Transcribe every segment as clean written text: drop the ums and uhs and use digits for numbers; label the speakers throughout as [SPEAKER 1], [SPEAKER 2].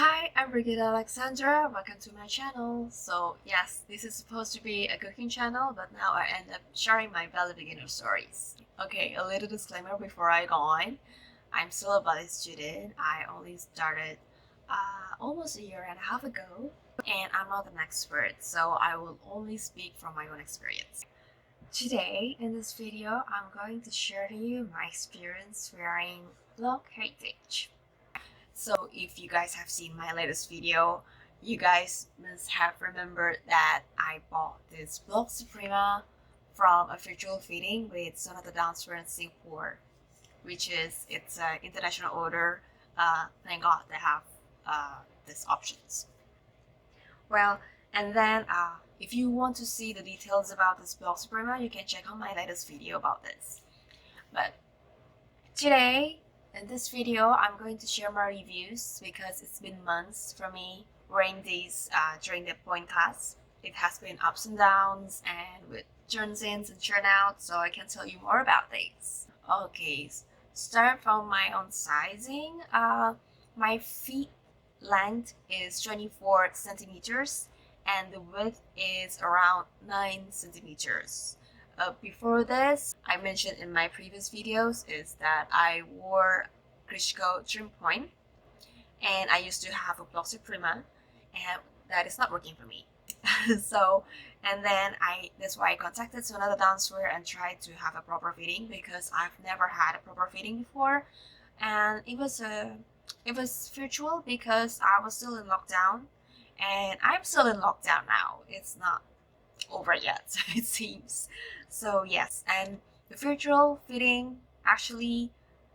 [SPEAKER 1] Hi, I'm Brigida Alexandra. Welcome to my channel. So yes, this is supposed to be a cooking channel, but now I end up sharing my ballet beginner stories. Okay, a little disclaimer before I go on. I'm still a ballet student. I only started almost a year and a half ago, and I'm not an expert, so I will only speak from my own experience. Today, in this video, I'm going to share to you my experience wearing Bloch heritage. So if you guys have seen my latest video, you guys must have remembered that I bought this Bloch Suprema from a virtual fitting with Sonata Dancewear in Singapore, which is it's an international order. Thank God they have these options. Well, and then if you want to see the details about this Bloch Suprema, you can check out my latest video about this. But today, in this video, I'm going to share my reviews because it's been months for me wearing these during the Pointe class. It has been ups and downs and with turns-ins and turn-outs, so I can tell you more about these. Okay, start from my own sizing. My feet length is 24 centimeters and the width is around 9 centimeters. Before this, I mentioned in my previous videos is that I wore Grishko DreamPointe and I used to have a Bloch Suprema and that is not working for me. So, and then that's why I contacted Sonata Dancewear and tried to have a proper fitting because I've never had a proper fitting before, and it was virtual because I was still in lockdown, and I'm still in lockdown now. It's not over yet, it seems. So yes, and the virtual fitting actually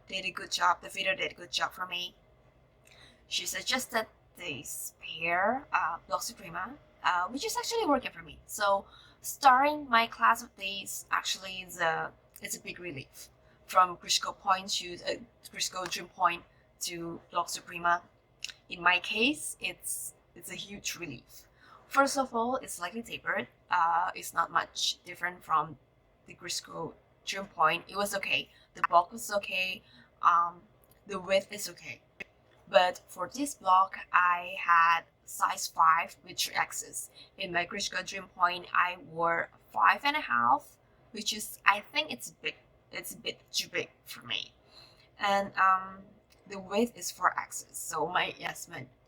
[SPEAKER 1] did a good job. The fitter did a good job for me. She suggested this pair, Bloch Suprema, which is actually working for me. So starting my class with these actually it's a big relief from Grishko Pointe to Grishko DreamPointe to Bloch Suprema. In my case, it's a huge relief. First of all, it's slightly tapered. It's not much different from the Grishko DreamPointe. It was okay. The bulk was okay. The width is okay. But for this block, I had size 5 with 3Xs. In my Grishko DreamPointe, I wore 5.5, which is, I think it's big. It's a bit too big for me. And the width is 4Xs. So my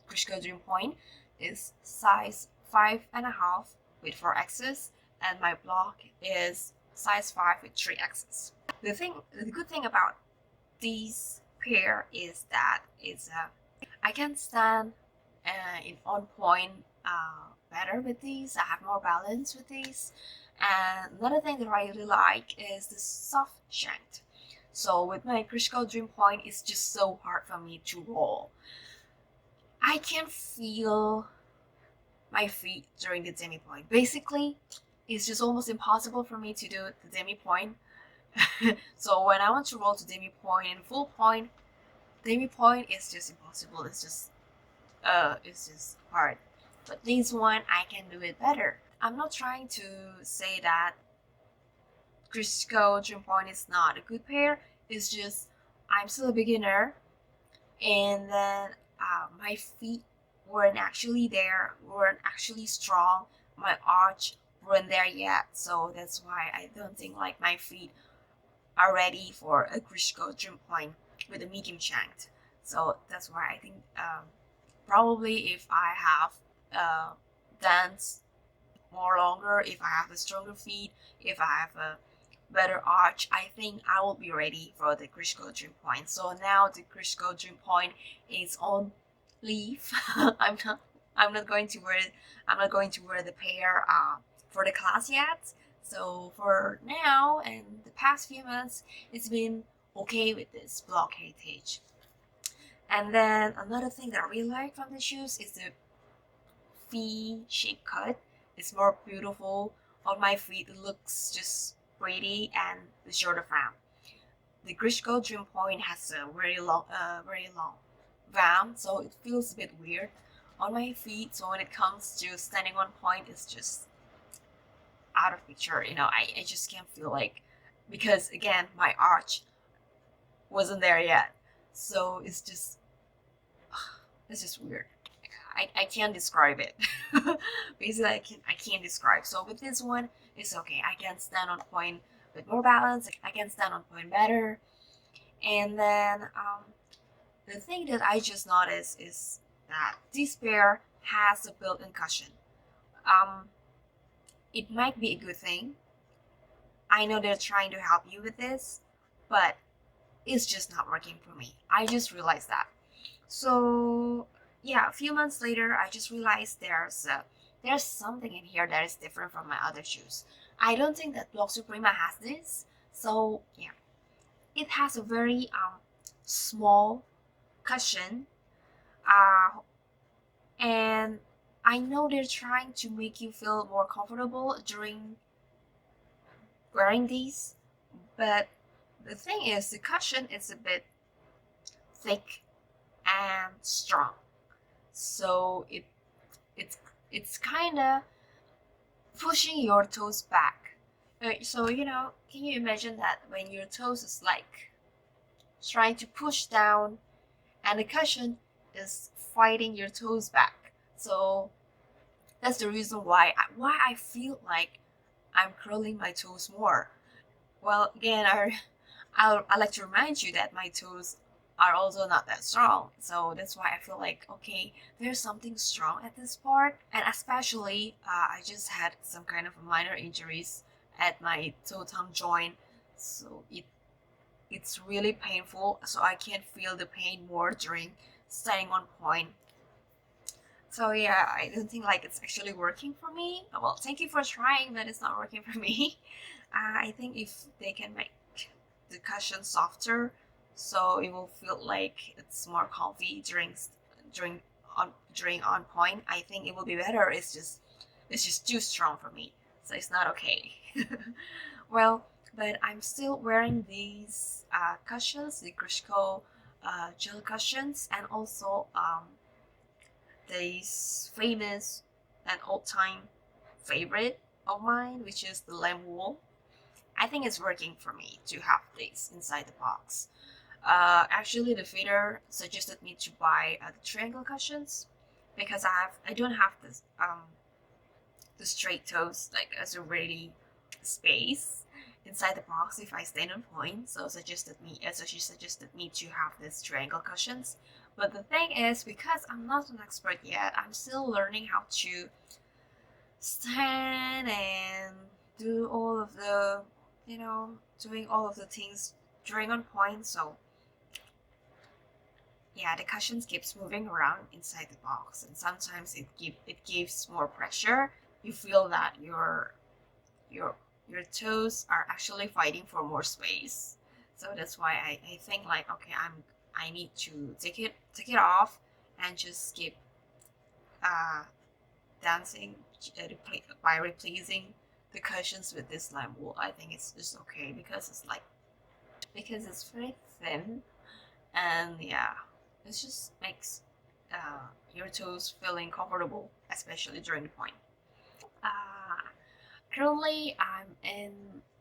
[SPEAKER 1] Grishko DreamPointe is size 5.5 with 4Xs, and my block is size 5 with 3Xs. The good thing about these pair is that I can stand in on point better with these. I have more balance with these. And another thing that I really like is the soft shank. So with my Grishko DreamPointe, it's just so hard for me to roll. I can feel my feet during the demi-pointe. Basically, it's just almost impossible for me to do the demi-pointe. So when I want to roll to demi-pointe and full point, demi-pointe is just impossible. It's just hard. But this one, I can do it better. I'm not trying to say that Grishko DreamPointe is not a good pair. It's just I'm still a beginner, and then my feet weren't actually there, weren't actually strong. My arch weren't there yet, so that's why I don't think like my feet are ready for a Grishko DreamPointe with a medium shank. So that's why I think probably if I have danced more longer, if I have a stronger feet, if I have a better arch, I think I will be ready for the Grishko DreamPointe. So now the Grishko DreamPointe is on leave. I'm not going to wear the pair for the class yet. So for now and the past few months, it's been okay with this Bloch heritage. And then another thing that I really like from the shoes is the V-shaped cut. It's more beautiful on my feet. It looks just pretty, and the shorter vam. The Grishko DreamPointe has a very long vam, so it feels a bit weird on my feet. So when it comes to standing on point, it's just out of picture. You know, I just can't feel like, because again, my arch wasn't there yet, so it's just weird. I can't describe it. Basically, I can't describe. So with this one, it's okay. I can stand on point with more balance. I can stand on point better. And then the thing that I just noticed is that this pair has a built-in cushion. Um, it might be a good thing. I know they're trying to help you with this, but it's just not working for me. I just realized that. So yeah, a few months later, I just realized there's something in here that is different from my other shoes. I don't think that Bloch Suprema has this. So yeah, it has a very small cushion, and I know they're trying to make you feel more comfortable during wearing these, but the thing is, the cushion is a bit thick and strong, so it's it's kind of pushing your toes back. So can you imagine that when your toes is like trying to push down, and the cushion is fighting your toes back? So that's the reason why I feel like I'm curling my toes more. Well, again, I like to remind you that my toes are also not that strong. So that's why I feel like, okay, there's something strong at this part. And especially, I just had some kind of minor injuries at my toe tongue joint. So it's really painful. So I can feel the pain more during standing on point. So yeah, I don't think like it's actually working for me. Well, thank you for trying, but it's not working for me. I think if they can make the cushion softer, so it will feel like it's more comfy during during on point, I think it will be better. It's just too strong for me, so it's not okay. Well, but I'm still wearing these cushions, the Grishko gel cushions, and also this famous and old-time favorite of mine, which is the lamb wool. I think it's working for me to have this inside the box. Actually, the fitter suggested me to buy the triangle cushions because I don't have this the straight toes like as a ready space inside the box if I stand on point. So she suggested me to have this triangle cushions. But the thing is, because I'm not an expert yet, I'm still learning how to stand and do all of the doing all of the things during on point. So yeah, the cushions keeps moving around inside the box, and sometimes it gives more pressure. You feel that your your toes are actually fighting for more space. So that's why I think like, okay, I need to take it off and just keep uh dancing by replacing the cushions with this lime wool. I think it's just okay because it's very thin, and yeah, it just makes your toes feeling comfortable, especially during the point. Uh, Currently, I'm in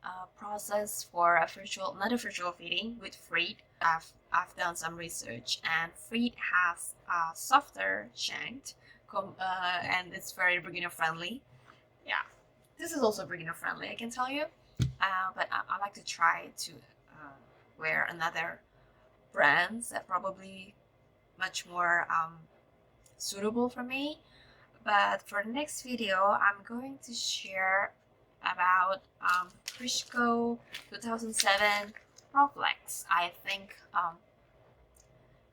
[SPEAKER 1] a process for another virtual fitting with Freed. I've done some research, and Freed has a softer shank, and it's very beginner friendly. Yeah, this is also beginner friendly, I can tell you. But I like to try to wear another brands that probably much more suitable for me. But for the next video, I'm going to share about Grishko 2007 Proflex. I think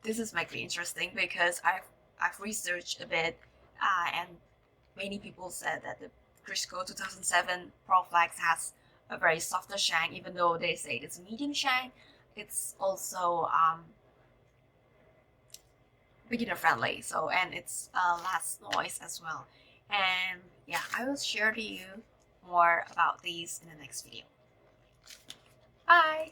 [SPEAKER 1] this is might be interesting because I've researched a bit, and many people said that the Grishko 2007 Proflex has a very softer shank, even though they say it's a medium shank. It's also beginner friendly, so, and it's less noise as well. And yeah, I will share to you more about these in the next video. Bye.